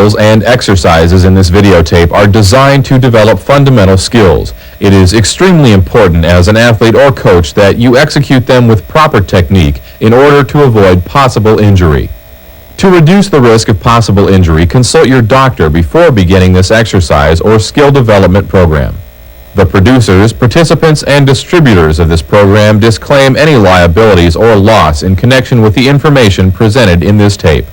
drills and exercises in this videotape are designed to develop fundamental skills. It is extremely important as an athlete or coach that you execute them with proper technique in order to avoid possible injury. To reduce the risk of possible injury, consult your doctor before beginning this exercise or skill development program. The producers, participants, and distributors of this program disclaim any liabilities or loss in connection with the information presented in this tape.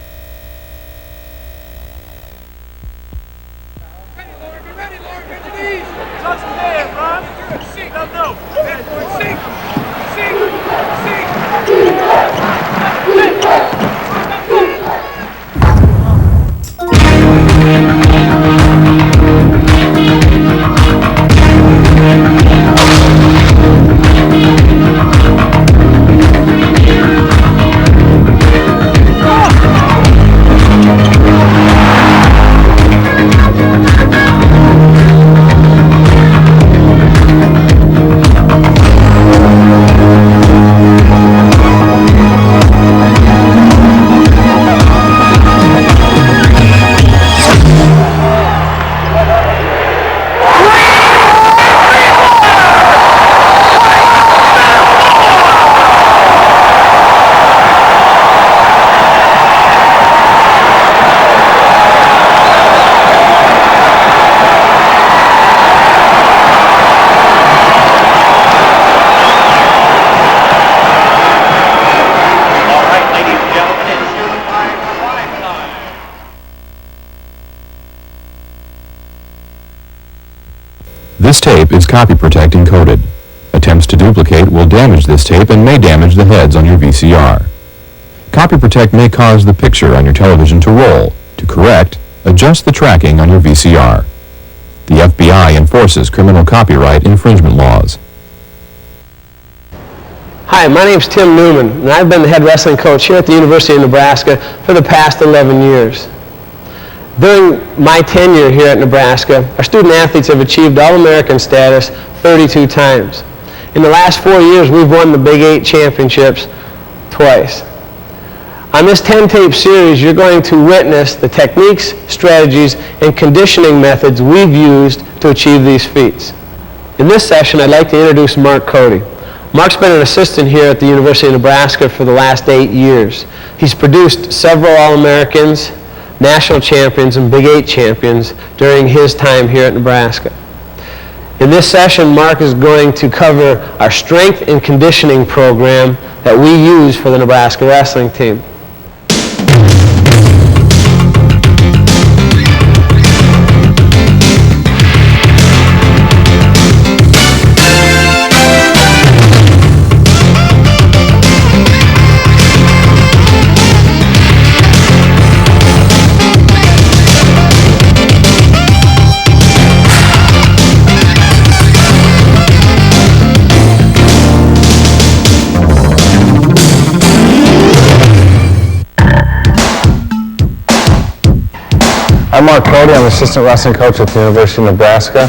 This tape is copy protect encoded. Attempts to duplicate will damage this tape and may damage the heads on your VCR. Copy protect may cause the picture on your television to roll. To correct, adjust the tracking on your VCR. The FBI enforces criminal copyright infringement laws. Hi, my name's Tim Newman, and I've been the head wrestling coach here at the University of Nebraska for the past 11 years. During my tenure here at Nebraska, our student athletes have achieved All-American status 32 times. In the last 4 years, we've won the Big 8 championships twice. On this 10-tape series, you're going to witness the techniques, strategies, and conditioning methods we've used to achieve these feats. In this session, I'd like to introduce Mark Cody. Mark's been an assistant here at the University of Nebraska for the last 8 years. He's produced several All-Americans, national champions, and Big 8 champions during his time here at Nebraska. In this session, Mark is going to cover our strength and conditioning program that we use for the Nebraska wrestling team. I'm Mark Cody. I'm assistant wrestling coach at the University of Nebraska,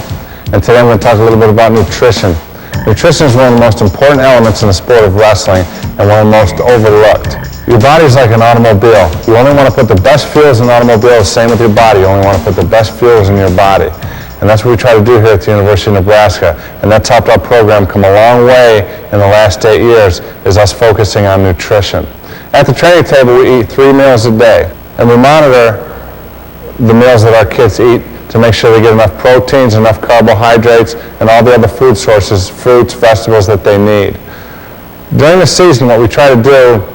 and today I'm going to talk a little bit about nutrition. Nutrition is one of the most important elements in the sport of wrestling and one of the most overlooked. Your body is like an automobile. You only want to put the best fuels in an automobile. Same with your body. You only want to put the best fuels in your body. And that's what we try to do here at the University of Nebraska. And that's helped our program come a long way in the last 8 years, is us focusing on nutrition. At the training table, we eat 3 meals a day, and we monitor the meals that our kids eat to make sure they get enough proteins, enough carbohydrates, and all the other food sources, fruits, vegetables that they need. During the season, what we try to do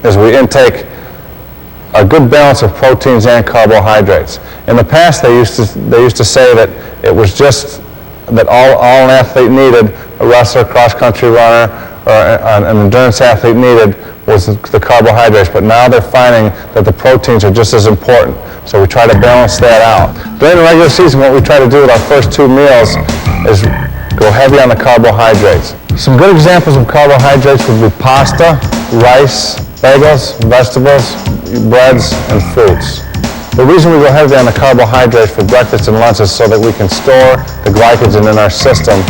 is we intake a good balance of proteins and carbohydrates. In the past, they used to say that it was just that all an athlete needed, a wrestler, cross-country runner, or an endurance athlete needed, was the carbohydrates, but now they're finding that the proteins are just as important. So we try to balance that out. During the regular season, what we try to do with our first 2 meals is go heavy on the carbohydrates. Some good examples of carbohydrates would be pasta, rice, bagels, vegetables, breads, and fruits. The reason we go heavy on the carbohydrates for breakfast and lunch is so that we can store the glycogen in our system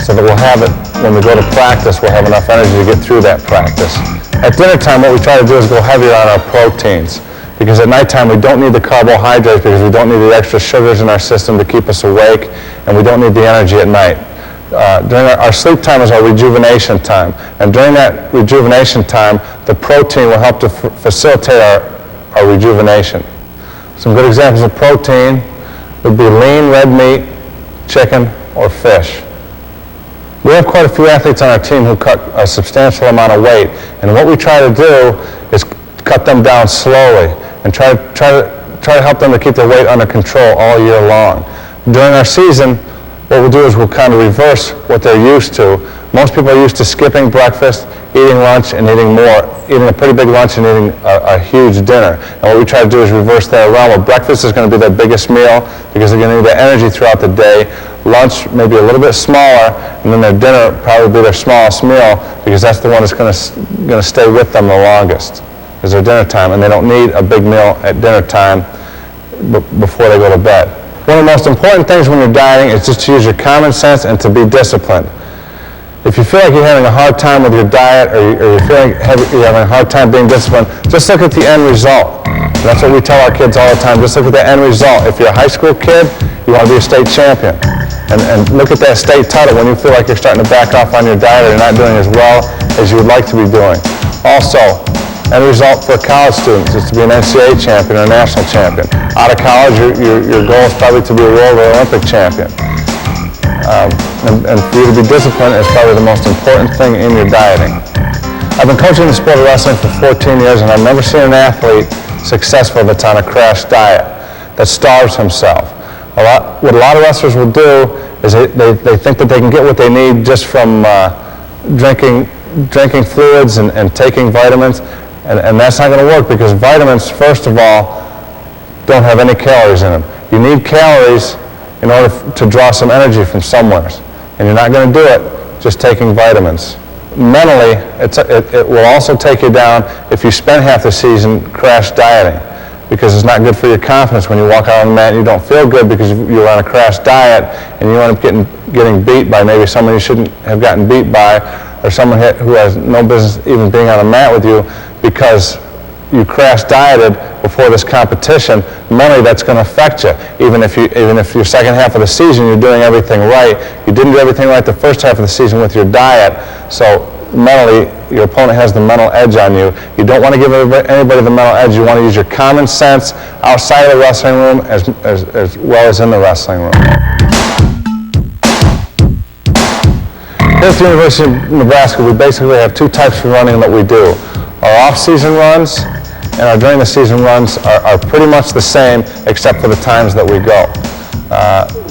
so that we'll have it when we go to practice, we'll have enough energy to get through that practice. At dinner time, what we try to do is go heavier on our proteins. because at nighttime we don't need the carbohydrates because we don't need the extra sugars in our system to keep us awake, and we don't need the energy at night. During our sleep time is our rejuvenation time, and during that rejuvenation time, the protein will help to facilitate our rejuvenation. Some good examples of protein would be lean red meat, chicken, or fish. We have quite a few athletes on our team who cut a substantial amount of weight, and what we try to do is cut them down slowly and try to help them to keep their weight under control all year long. During our season, what we'll do is we'll kind of reverse what they're used to. Most people are used to skipping breakfast, eating lunch, and eating a pretty big lunch and eating a huge dinner. And what we try to do is reverse that around. Well, breakfast is going to be their biggest meal because they're going to need the energy throughout the day. Lunch maybe a little bit smaller, and then their dinner probably be their smallest meal because that's the one that's going to stay with them the longest, is their dinner time, and they don't need a big meal at dinner time before they go to bed. One of the most important things when you're dieting is just to use your common sense and to be disciplined. If you feel like you're having a hard time with your diet or you feel like you're having a hard time being disciplined, just look at the end result. And that's what we tell our kids all the time. Just look at the end result. If you're a high school kid, you want to be a state champion. And look at that state title when you feel like you're starting to back off on your diet or you're not doing as well as you would like to be doing. Also, end result for college students is to be an NCAA champion or a national champion. Out of college, your goal is probably to be a world or Olympic champion. And for you to be disciplined is probably the most important thing in your dieting. I've been coaching the sport of wrestling for 14 years, and I've never seen an athlete successful that's on a crash diet, that starves himself. What a lot of wrestlers will do is they think that they can get what they need just from drinking fluids and taking vitamins, and that's not going to work because vitamins, first of all, don't have any calories in them. You need calories in order to draw some energy from somewhere, and you're not going to do it just taking vitamins. Mentally, it will also take you down if you spend half the season crash dieting, because it's not good for your confidence when you walk out on the mat and you don't feel good because you're on a crash diet and you end up getting beat by maybe someone you shouldn't have gotten beat by, or someone who has no business even being on a mat with you because you crash dieted before this competition. Mentally, that's going to affect you. Even if your second half of the season you're doing everything right, you didn't do everything right the first half of the season with your diet. So mentally, your opponent has the mental edge on you. You don't want to give anybody the mental edge. You want to use your common sense outside of the wrestling room as well as in the wrestling room. Here at the University of Nebraska, we basically have two types of running that we do. Our off-season runs and our during-the-season runs are pretty much the same except for the times that we go.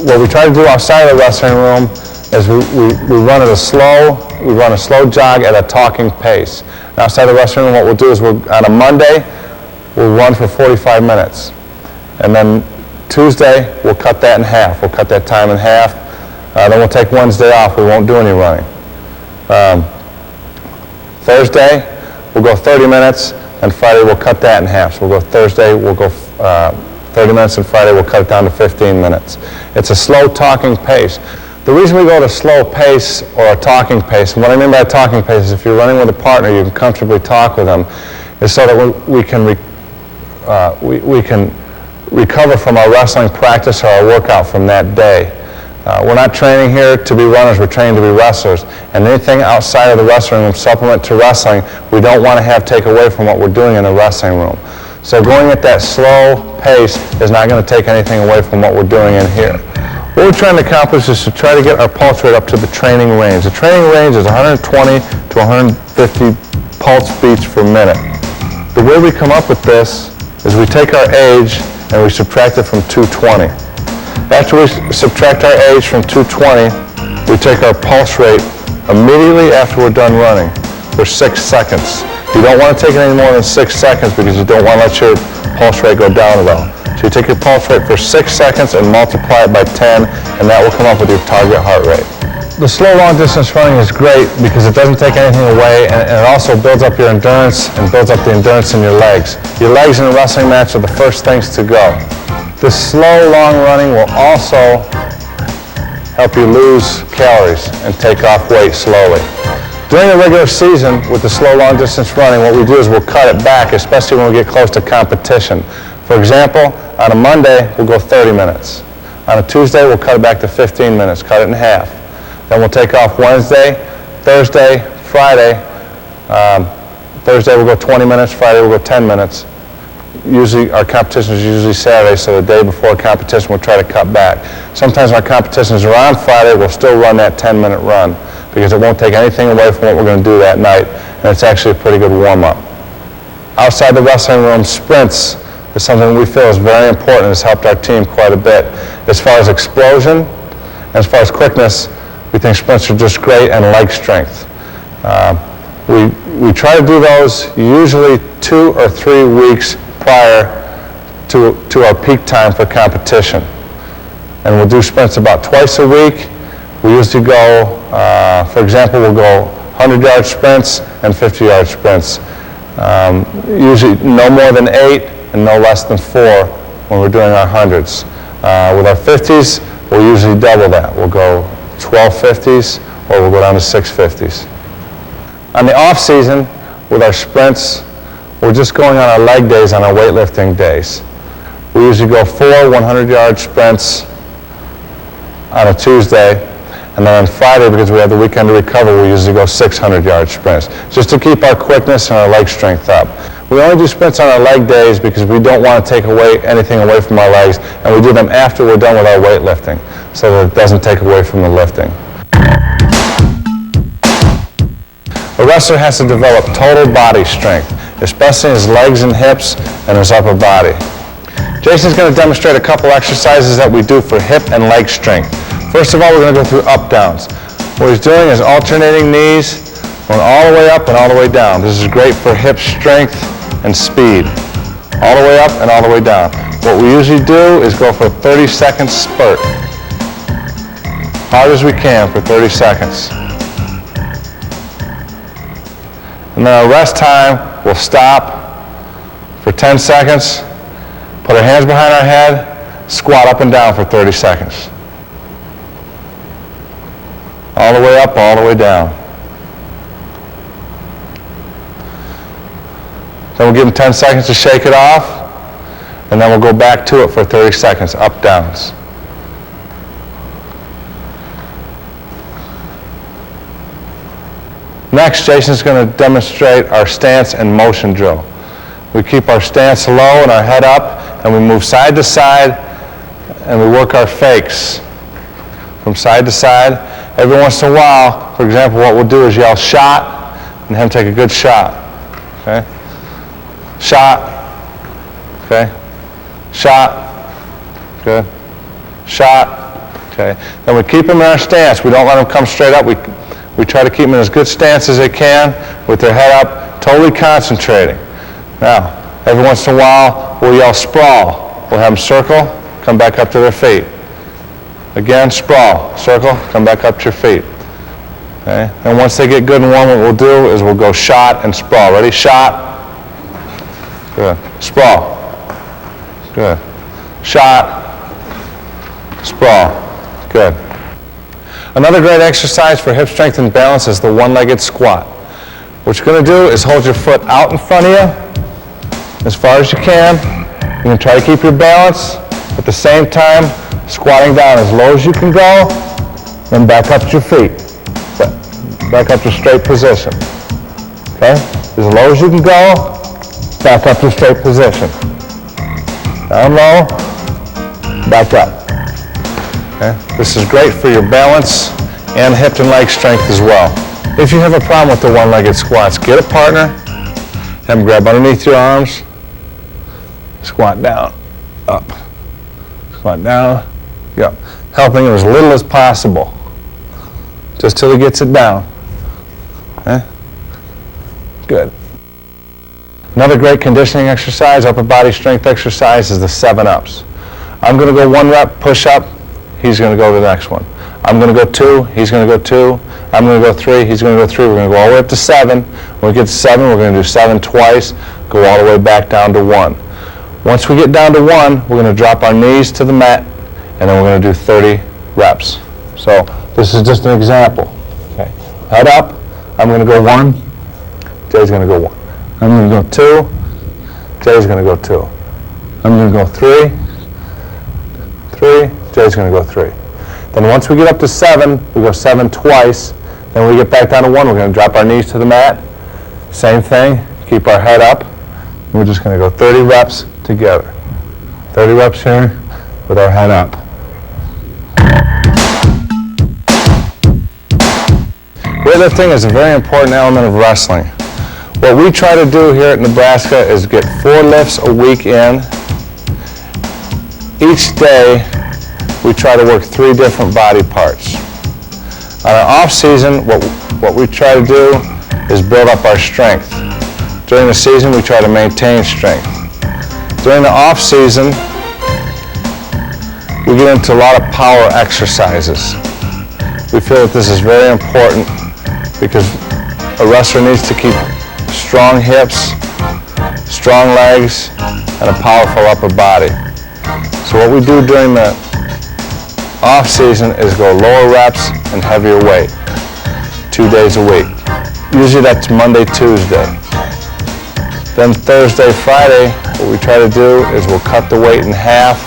What we try to do outside of the wrestling room is we run a slow jog at a talking pace. And outside the wrestling room, what we'll do is on a Monday, we'll run for 45 minutes. And then Tuesday, we'll cut that in half. We'll cut that time in half. Then we'll take Wednesday off. We won't do any running. Thursday, we'll go 30 minutes, and Friday we'll cut that in half. So we'll go Thursday, we'll go 30 minutes, and Friday we'll cut it down to 15 minutes. It's a slow talking pace. The reason we go to slow pace or a talking pace, and what I mean by a talking pace is if you're running with a partner, you can comfortably talk with them, is so that we can recover from our wrestling practice or our workout from that day. We're not training here to be runners, we're training to be wrestlers. And anything outside of the wrestling room, supplement to wrestling, we don't want to have take away from what we're doing in the wrestling room. So going at that slow pace is not going to take anything away from what we're doing in here. What we're trying to accomplish is to try to get our pulse rate up to the training range. The training range is 120 to 150 pulse beats per minute. The way we come up with this is we take our age and we subtract it from 220. After we subtract our age from 220, we take our pulse rate immediately after we're done running for 6 seconds. You don't want to take it any more than 6 seconds because you don't want to let your pulse rate go down at all. So you take your pulse rate for 6 seconds and multiply it by 10, and that will come up with your target heart rate. The slow long distance running is great because it doesn't take anything away, and it also builds up your endurance and builds up the endurance in your legs. Your legs in a wrestling match are the first things to go. This slow, long running will also help you lose calories and take off weight slowly. During the regular season, with the slow long distance running, what we do is we'll cut it back, especially when we get close to competition. For example, on a Monday, we'll go 30 minutes. On a Tuesday, we'll cut it back to 15 minutes, cut it in half. Then we'll take off Wednesday, Thursday, Friday. Thursday we'll go 20 minutes, Friday we'll go 10 minutes. Usually our competition is usually Saturday, so the day before competition we'll try to cut back. Sometimes our competitions are on Friday, we'll still run that 10-minute run because it won't take anything away from what we're going to do that night, and it's actually a pretty good warm-up. Outside the wrestling room, sprints is something we feel is very important and has helped our team quite a bit. As far as explosion, as far as quickness, we think sprints are just great, and leg strength. We try to do those usually 2 or 3 weeks prior to our peak time for competition. And we'll do sprints about twice a week. We usually go, for example, we'll go 100-yard sprints and 50-yard sprints. Usually no more than 8 and no less than 4 when we're doing our 100s. With our 50s, we'll usually double that. We'll go 12 50s or we'll go down to 6 50s. On the off season, with our sprints, we're just going on our leg days, on our weightlifting days. We usually go 4 100-yard sprints on a Tuesday, and then on Friday, because we have the weekend to recover, we usually go 600-yard sprints, just to keep our quickness and our leg strength up. We only do sprints on our leg days because we don't want to take anything away from our legs, and we do them after we're done with our weightlifting, so that it doesn't take away from the lifting. A wrestler has to develop total body strength, especially his legs and hips and his upper body. Jason's going to demonstrate a couple exercises that we do for hip and leg strength. First of all, we're going to go through up downs. What he's doing is alternating knees, going all the way up and all the way down. This is great for hip strength and speed. All the way up and all the way down. What we usually do is go for a 30-second spurt. Hard as we can for 30 seconds. And then our rest time, we'll stop for 10 seconds, put our hands behind our head, squat up and down for 30 seconds. All the way up, all the way down. Then we'll give them 10 seconds to shake it off, and then we'll go back to it for 30 seconds, up, downs. Next, Jason's going to demonstrate our stance and motion drill. We keep our stance low and our head up, and we move side to side, and we work our fakes from side to side. Every once in a while, for example, what we'll do is yell shot, and have him take a good shot. Okay? Shot. Okay? Shot. Good. Shot. Okay? Then we keep him in our stance. We don't let him come straight up. We try to keep them in as good stance as they can with their head up, totally concentrating. Now, every once in a while, we'll yell sprawl. We'll have them circle, come back up to their feet. Again, sprawl, circle, come back up to your feet. Okay? And once they get good and warm, what we'll do is we'll go shot and sprawl. Ready? Shot. Good. Sprawl. Good. Shot. Sprawl. Good. Another great exercise for hip strength and balance is the one-legged squat. What you're going to do is hold your foot out in front of you as far as you can. You're going to try to keep your balance. At the same time, squatting down as low as you can go, then back up to your feet. Back up to straight position. Okay? As low as you can go, back up to straight position. Down low, back up. Okay? This is great for your balance and hip and leg strength as well. If you have a problem with the one-legged squats, get a partner, have them grab underneath your arms, squat down, up, squat down, up, helping him as little as possible, just till he gets it down. Okay? Good. Another great conditioning exercise, upper body strength exercise, is the 7-ups. I'm going to go 1 rep, push up, he's going to go to the next one. I'm going to go 2, he's going to go 2. I'm going to go 3, he's going to go 3. We're going to go all the way up to 7. When we get to 7, we're going to do 7 twice, go all the way back down to 1. Once we get down to 1, we're going to drop our knees to the mat, and then we're going to do 30 reps. So this is just an example. Okay. Head up, I'm going to go 1. Jay's going to go 1. I'm going to go 2. Jay's going to go 2. I'm going to go 3. 3. Jay's going to go 3. Then once we get up to 7, we go 7 twice. Then when we get back down to 1, we're going to drop our knees to the mat. Same thing. Keep our head up. And we're just going to go 30 reps together. 30 reps here with our head up. Weightlifting is a very important element of wrestling. What we try to do here at Nebraska is get 4 lifts a week in. Each day, we try to work 3 different body parts. On our off season, what we try to do is build up our strength. During the season, we try to maintain strength. During the off season, we get into a lot of power exercises. We feel that this is very important because a wrestler needs to keep strong hips, strong legs, and a powerful upper body. So what we do during the off season is go lower reps and heavier weight, 2 days a week. Usually that's Monday, Tuesday. Then Thursday, Friday, what we try to do is we'll cut the weight in half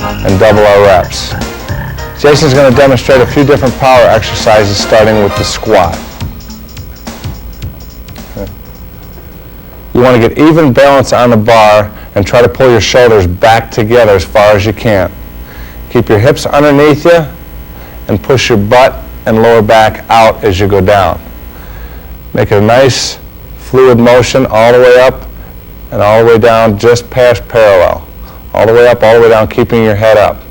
and double our reps. Jason's going to demonstrate a few different power exercises starting with the squat. You want to get even balance on the bar and try to pull your shoulders back together as far as you can. Keep your hips underneath you and push your butt and lower back out as you go down. Make a nice fluid motion all the way up and all the way down just past parallel. All the way up, all the way down, keeping your head up.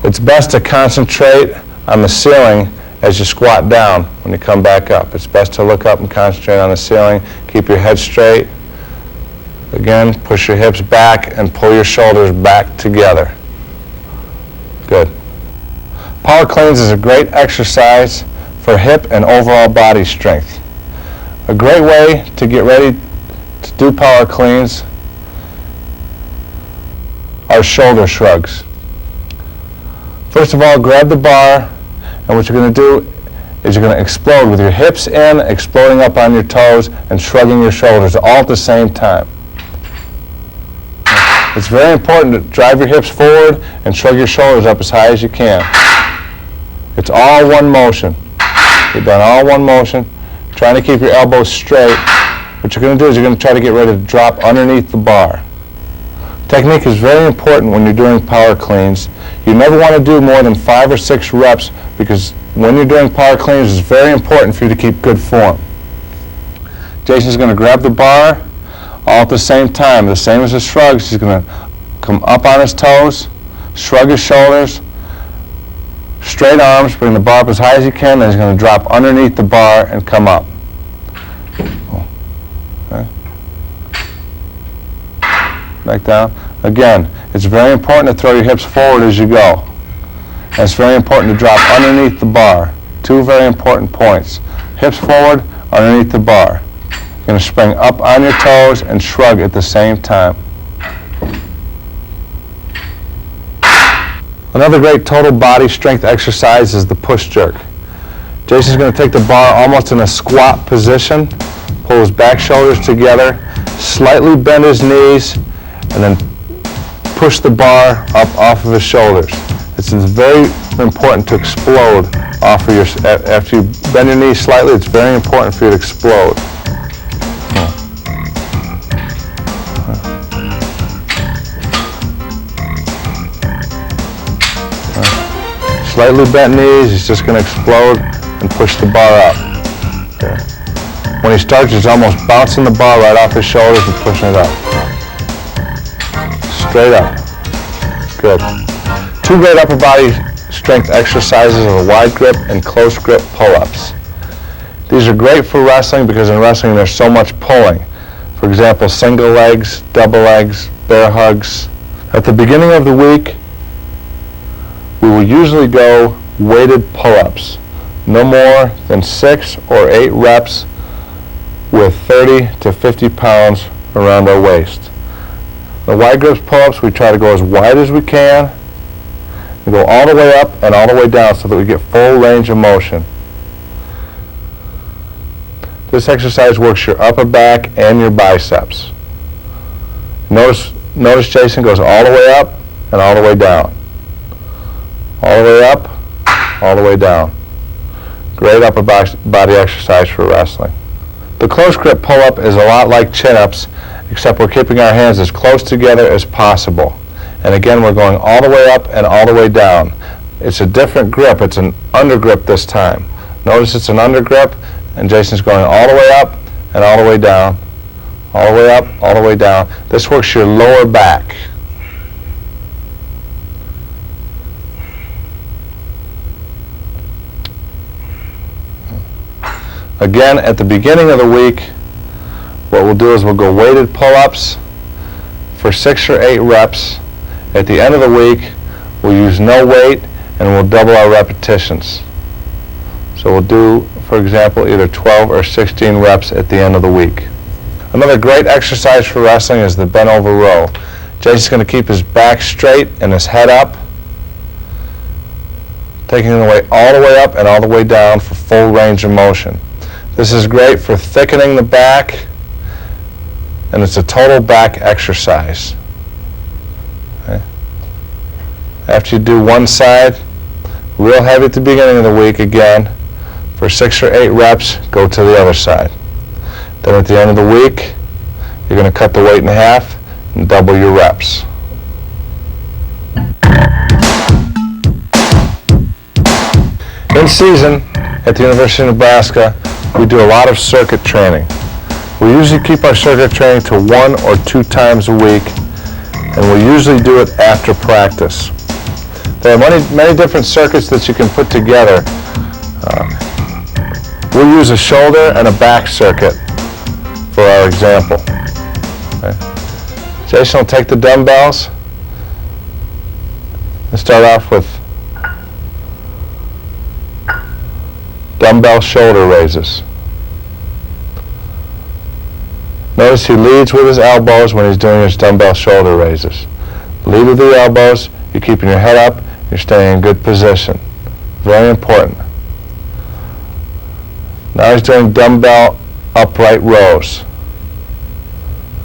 It's best to concentrate on the ceiling as you squat down when you come back up. It's best to look up and concentrate on the ceiling. Keep your head straight. Again, push your hips back and pull your shoulders back together. Good. Power cleans is a great exercise for hip and overall body strength. A great way to get ready to do power cleans are shoulder shrugs. First of all, grab the bar, and what you're going to do is you're going to explode with your hips in, exploding up on your toes, and shrugging your shoulders all at the same time. It's very important to drive your hips forward and shrug your shoulders up as high as you can. It's all one motion. You've done all one motion, trying to keep your elbows straight. What you're going to do is you're going to try to get ready to drop underneath the bar. Technique is very important when you're doing power cleans. You never want to do more than 5 or 6 reps because when you're doing power cleans, it's very important for you to keep good form. Jason's going to grab the bar all at the same time. The same as the shrugs, he's going to come up on his toes, shrug his shoulders, straight arms, bring the bar up as high as you can, then he's going to drop underneath the bar and come up. Okay. Back down. Again, it's very important to throw your hips forward as you go. And it's very important to drop underneath the bar. 2 very important points. Hips forward, underneath the bar. You're going to spring up on your toes and shrug at the same time. Another great total body strength exercise is the push jerk. Jason's going to take the bar almost in a squat position, pull his back shoulders together, slightly bend his knees, and then push the bar up off of his shoulders. It's very important to explode off of your, after you bend your knees slightly, it's very important for you to explode. Slightly bent knees, he's just going to explode and push the bar up. Okay. When he starts, he's almost bouncing the bar right off his shoulders and pushing it up. Straight up. Good. 2 great upper body strength exercises are wide grip and close grip pull-ups. These are great for wrestling because in wrestling there's so much pulling. For example, single legs, double legs, bear hugs. At the beginning of the week, we will usually go weighted pull-ups. No more than 6 or 8 reps with 30 to 50 pounds around our waist. The wide grip pull-ups, we try to go as wide as we can and go all the way up and all the way down so that we get full range of motion. This exercise works your upper back and your biceps. Notice Jason goes all the way up and all the way down. All the way up, all the way down. Great upper body exercise for wrestling. The close grip pull-up is a lot like chin-ups, except we're keeping our hands as close together as possible. And again, we're going all the way up and all the way down. It's a different grip. It's an under grip this time. Notice it's an under grip, and Jason's going all the way up and all the way down. All the way up, all the way down. This works your lower back. Again, at the beginning of the week, what we'll do is we'll go weighted pull-ups for 6 or 8 reps. At the end of the week, we'll use no weight and we'll double our repetitions. So we'll do, for example, either 12 or 16 reps at the end of the week. Another great exercise for wrestling is the bent over row. Jason's going to keep his back straight and his head up, taking the weight all the way up and all the way down for full range of motion. This is great for thickening the back, and it's a total back exercise. Okay. After you do one side, real heavy at the beginning of the week again, for 6 or 8 reps, go to the other side. Then at the end of the week, you're going to cut the weight in half and double your reps. In season, at the University of Nebraska, we do a lot of circuit training. We usually keep our circuit training to 1 or 2 times a week, and we usually do it after practice. There are many different circuits that you can put together. We'll use a shoulder and a back circuit for our example. Okay. Jason will take the dumbbells and start off with dumbbell shoulder raises. Notice he leads with his elbows when he's doing his dumbbell shoulder raises. Lead with the elbows, you're keeping your head up, you're staying in good position. Very important. Now he's doing dumbbell upright rows.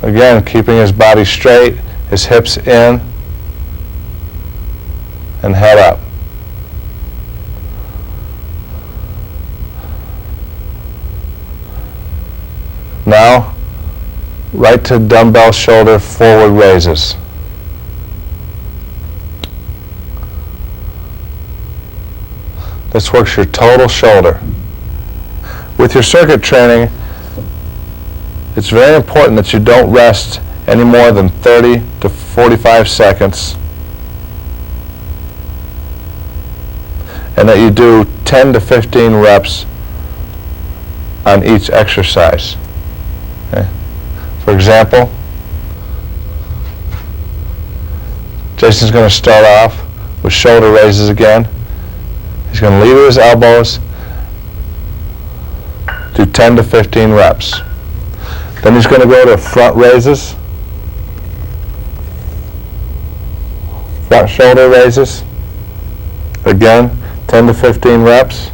Again, keeping his body straight, his hips in, and head up. Now, right to dumbbell shoulder forward raises. This works your total shoulder. With your circuit training, it's very important that you don't rest any more than 30 to 45 seconds, and that you do 10 to 15 reps on each exercise. Okay. For example, Jason's going to start off with shoulder raises again. He's going to lead with his elbows, do 10 to 15 reps. Then he's going to go to front raises, front shoulder raises. Again, 10 to 15 reps.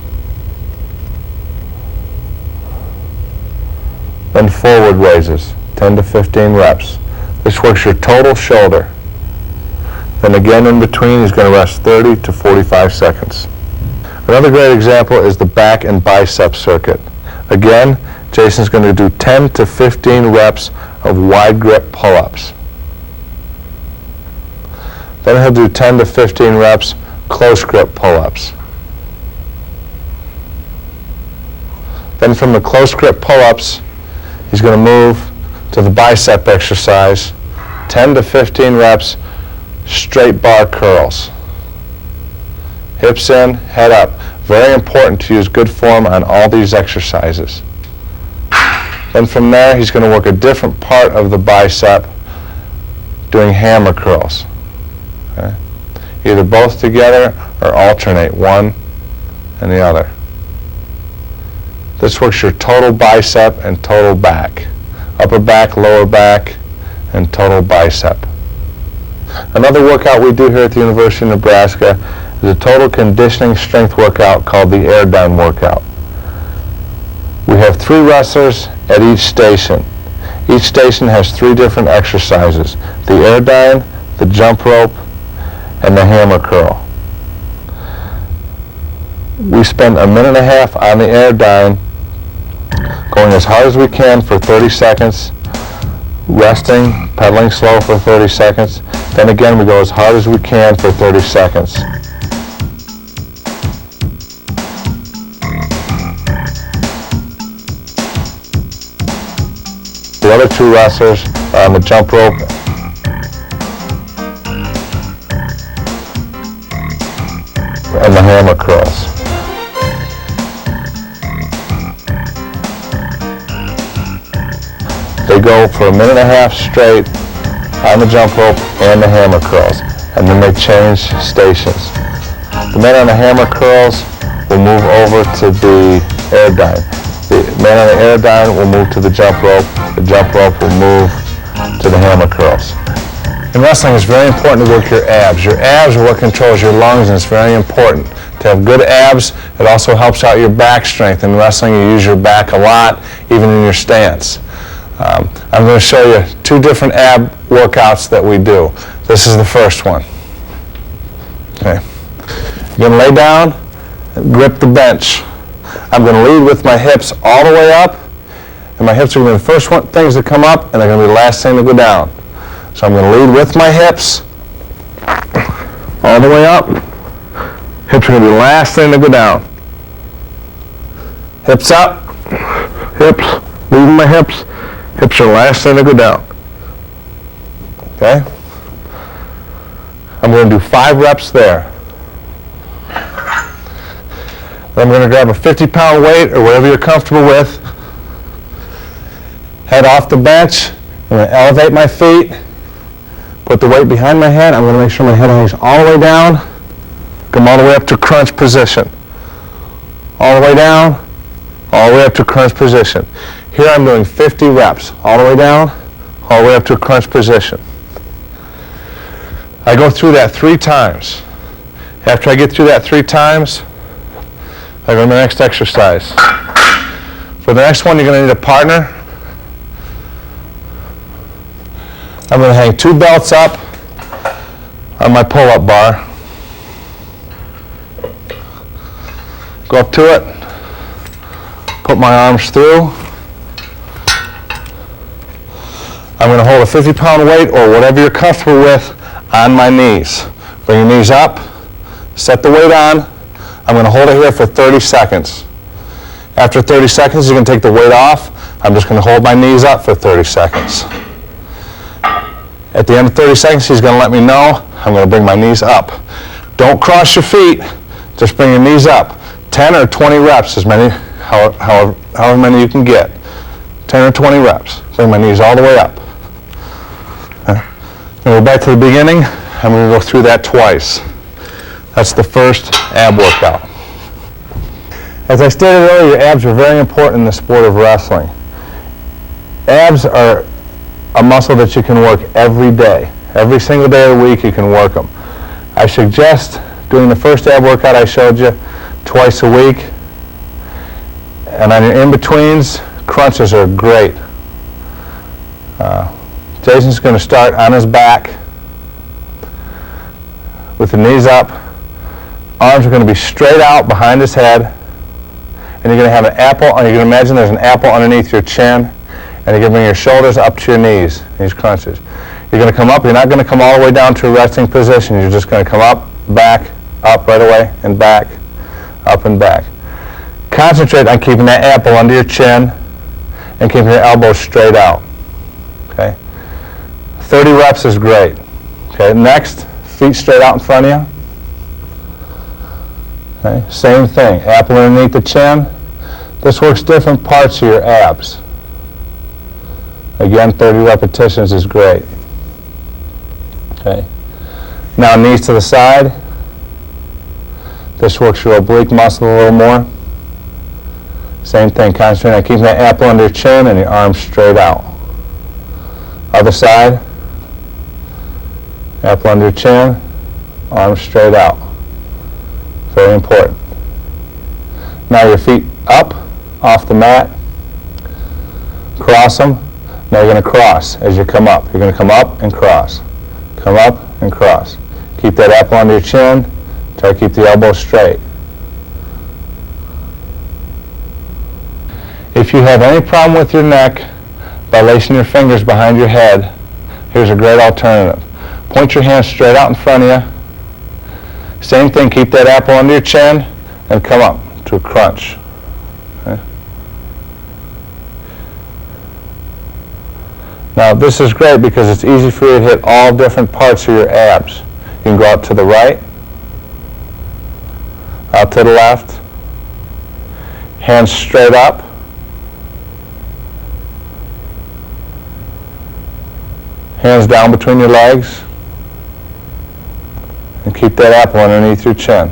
Then forward raises, 10 to 15 reps. This works your total shoulder. Then again in between, he's going to rest 30 to 45 seconds. Another great example is the back and bicep circuit. Again, Jason's going to do 10 to 15 reps of wide grip pull-ups. Then he'll do 10 to 15 reps close grip pull-ups. Then from the close grip pull-ups, he's going to move to the bicep exercise, 10 to 15 reps straight bar curls. Hips in, head up. Very important to use good form on all these exercises. Then from there, he's going to work a different part of the bicep doing hammer curls. Okay? Either both together or alternate one and the other. This works your total bicep and total back. Upper back, lower back, and total bicep. Another workout we do here at the University of Nebraska is a total conditioning strength workout called the air down workout. We have 3 wrestlers at each station. Each station has 3 different exercises: the air dive, the jump rope, and the hammer curl. We spend a minute and a half on the air dive, going as hard as we can for 30 seconds, resting, pedaling slow for 30 seconds. Then again, we go as hard as we can for 30 seconds. The other 2 wrestlers are on the jump rope and the hammer curls. They go for a minute and a half straight on the jump rope and the hammer curls, and then they change stations. The man on the hammer curls will move over to the air dive. The man on the air dive will move to the jump rope. The jump rope will move to the hammer curls. In wrestling, it's very important to work your abs. Your abs are what controls your lungs, and it's very important to have good abs. It also helps out your back strength. In wrestling, you use your back a lot, even in your stance. I'm going to show you 2 different ab workouts that we do. This is the first one. Okay. You're going to lay down and grip the bench. I'm going to lead with my hips all the way up, and my hips are going to be the first things to come up, and they're going to be the last thing to go down. So I'm going to lead with my hips all the way up. Hips are going to be the last thing to go down. Hips up, hips, leading my hips. Hips are the last thing to go down. Okay? I'm going to do 5 reps there. Then I'm going to grab a 50-pound weight or whatever you're comfortable with. Head off the bench. I'm going to elevate my feet. Put the weight behind my head. I'm going to make sure my head hangs all the way down. Come all the way up to crunch position. All the way down. All the way up to crunch position. Here I'm doing 50 reps, all the way down, all the way up to a crunch position. I go through that 3 times. After I get through that 3 times, I go to the next exercise. For the next one, you're going to need a partner. I'm going to hang 2 belts up on my pull-up bar. Go up to it, put my arms through. I'm going to hold a 50-pound weight or whatever you're comfortable with on my knees. Bring your knees up, set the weight on. I'm going to hold it here for 30 seconds. After 30 seconds, you can take the weight off. I'm just going to hold my knees up for 30 seconds. At the end of 30 seconds, he's going to let me know. I'm going to bring my knees up. Don't cross your feet. Just bring your knees up. 10 or 20 reps, as many, however many you can get. 10 or 20 reps. Bring my knees all the way up. Go back to the beginning. I'm going to go through that twice. That's the first ab workout. As I stated earlier, abs are very important in the sport of wrestling. Abs are a muscle that you can work every day. Every single day of the week you can work them. I suggest doing the first ab workout I showed you twice a week. And on your in-betweens, crunches are great. Jason's going to start on his back with the knees up. Arms are going to be straight out behind his head. And you're going to have an apple, or you're going to imagine there's an apple underneath your chin. And you're going to bring your shoulders up to your knees, these crunches. You're going to come up. You're not going to come all the way down to a resting position. You're just going to come up, back, up right away, and back, up and back. Concentrate on keeping that apple under your chin and keeping your elbows straight out. Okay? 30 reps is great. Okay, next, feet straight out in front of you. Okay, same thing, apple underneath the chin. This works different parts of your abs. Again, 30 repetitions is great. Okay. Now knees to the side. This works your oblique muscle a little more. Same thing, concentrate on keeping that apple under your chin and your arms straight out. Other side. Apple under your chin, arms straight out. Very important. Now your feet up off the mat. Cross them. Now you're going to cross as you come up. You're going to come up and cross. Come up and cross. Keep that apple under your chin. Try to keep the elbow straight. If you have any problem with your neck by lacing your fingers behind your head, here's a great alternative. Point your hands straight out in front of you. Same thing, keep that apple under your chin and come up to a crunch. Okay. Now this is great because it's easy for you to hit all different parts of your abs. You can go out to the right, out to the left, hands straight up, hands down between your legs, and keep that apple underneath your chin.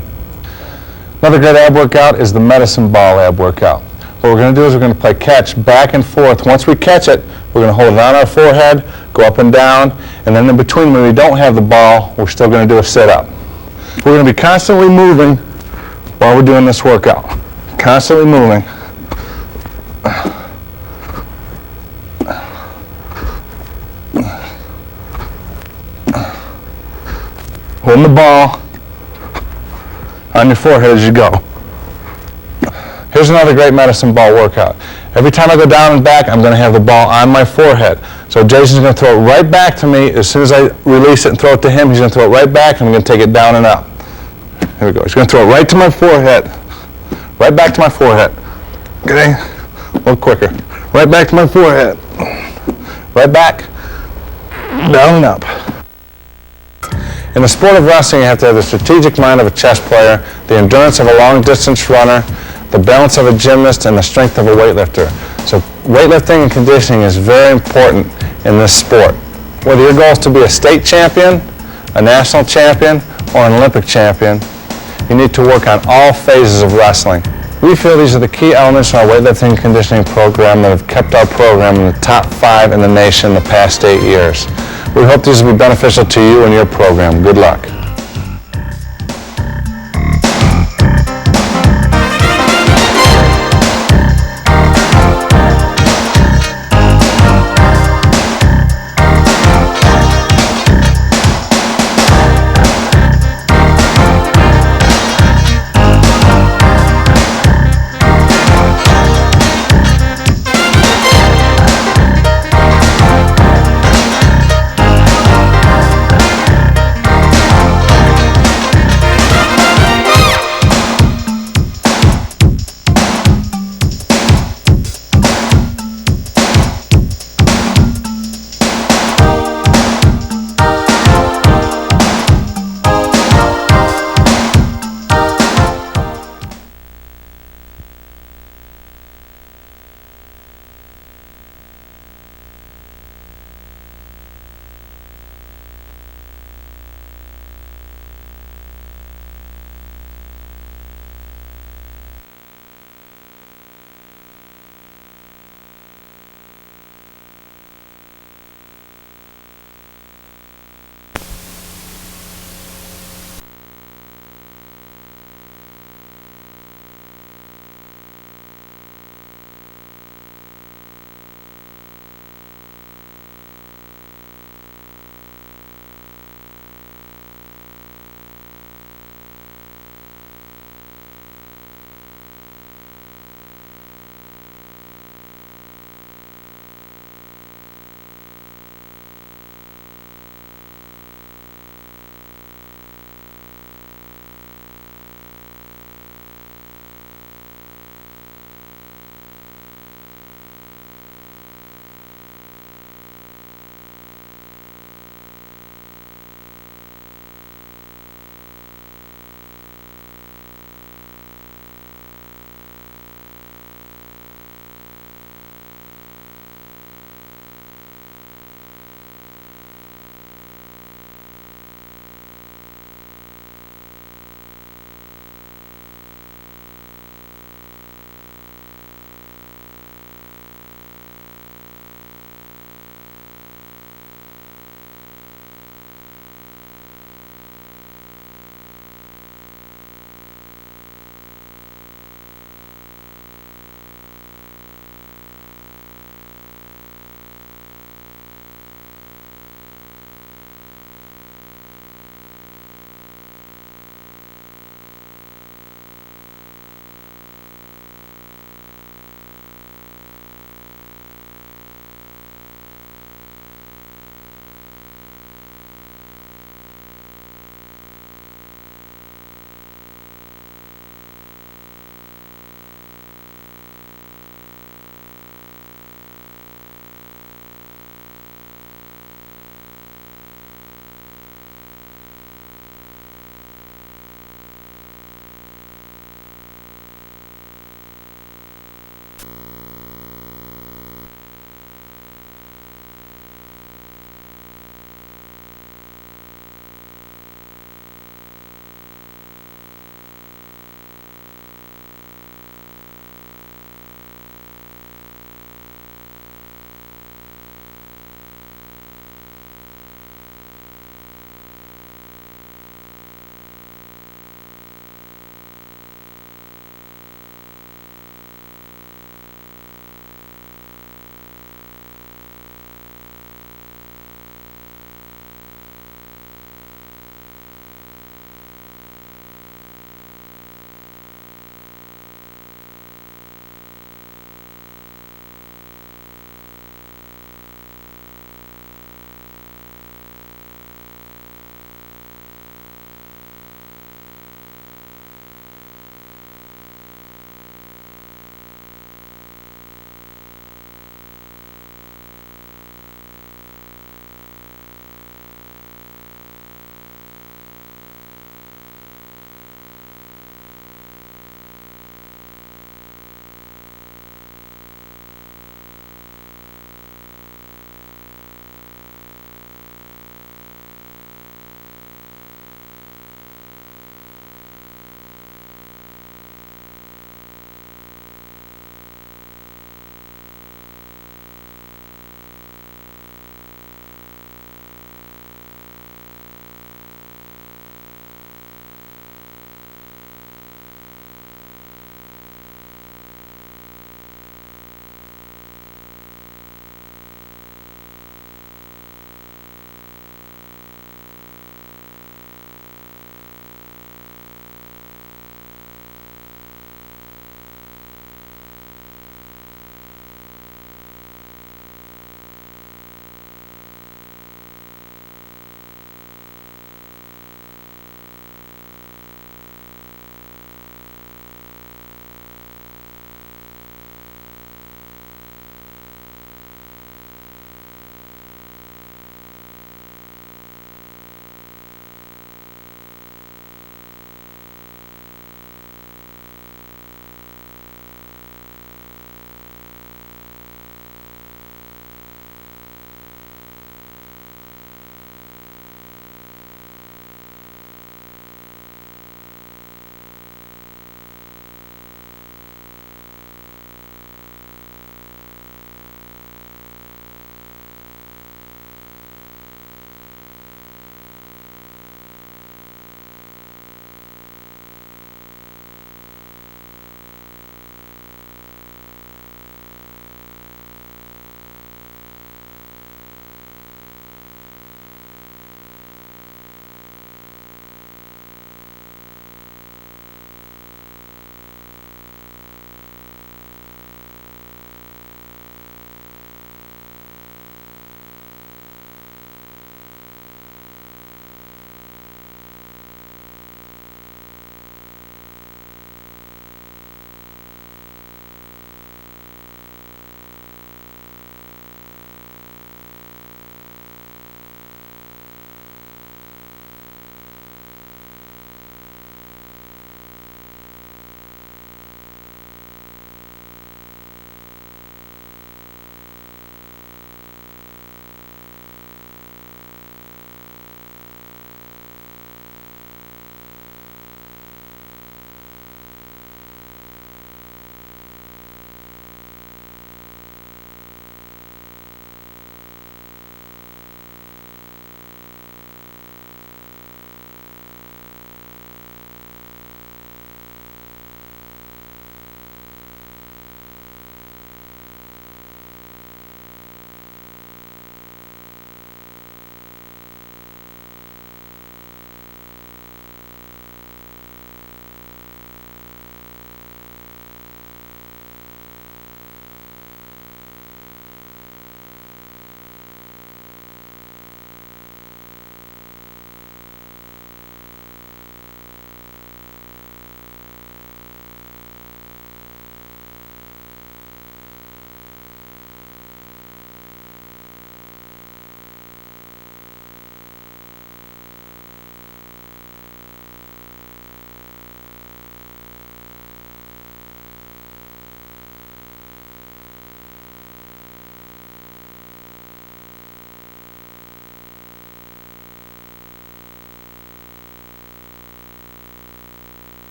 Another good ab workout is the medicine ball ab workout. What we're going to do is we're going to play catch back and forth. Once we catch it, we're going to hold it on our forehead, go up and down, and then in between when we don't have the ball, we're still going to do a sit-up. We're going to be constantly moving while we're doing this workout. Constantly moving. Holding the ball on your forehead as you go. Here's another great medicine ball workout. Every time I go down and back, I'm going to have the ball on my forehead. So Jason's going to throw it right back to me. As soon as I release it and throw it to him, he's going to throw it right back, and I'm going to take it down and up. Here we go. He's going to throw it right to my forehead. Right back to my forehead. Okay? A little quicker. Right back to my forehead. Right back. Down and up. In the sport of wrestling, you have to have the strategic mind of a chess player, the endurance of a long-distance runner, the balance of a gymnast, and the strength of a weightlifter. So weightlifting and conditioning is very important in this sport. Whether your goal is to be a state champion, a national champion, or an Olympic champion, you need to work on all phases of wrestling. We feel these are the key elements in our weightlifting and conditioning program that have kept our program in the top 5 in the nation the past 8 years. We hope these will be beneficial to you and your program. Good luck.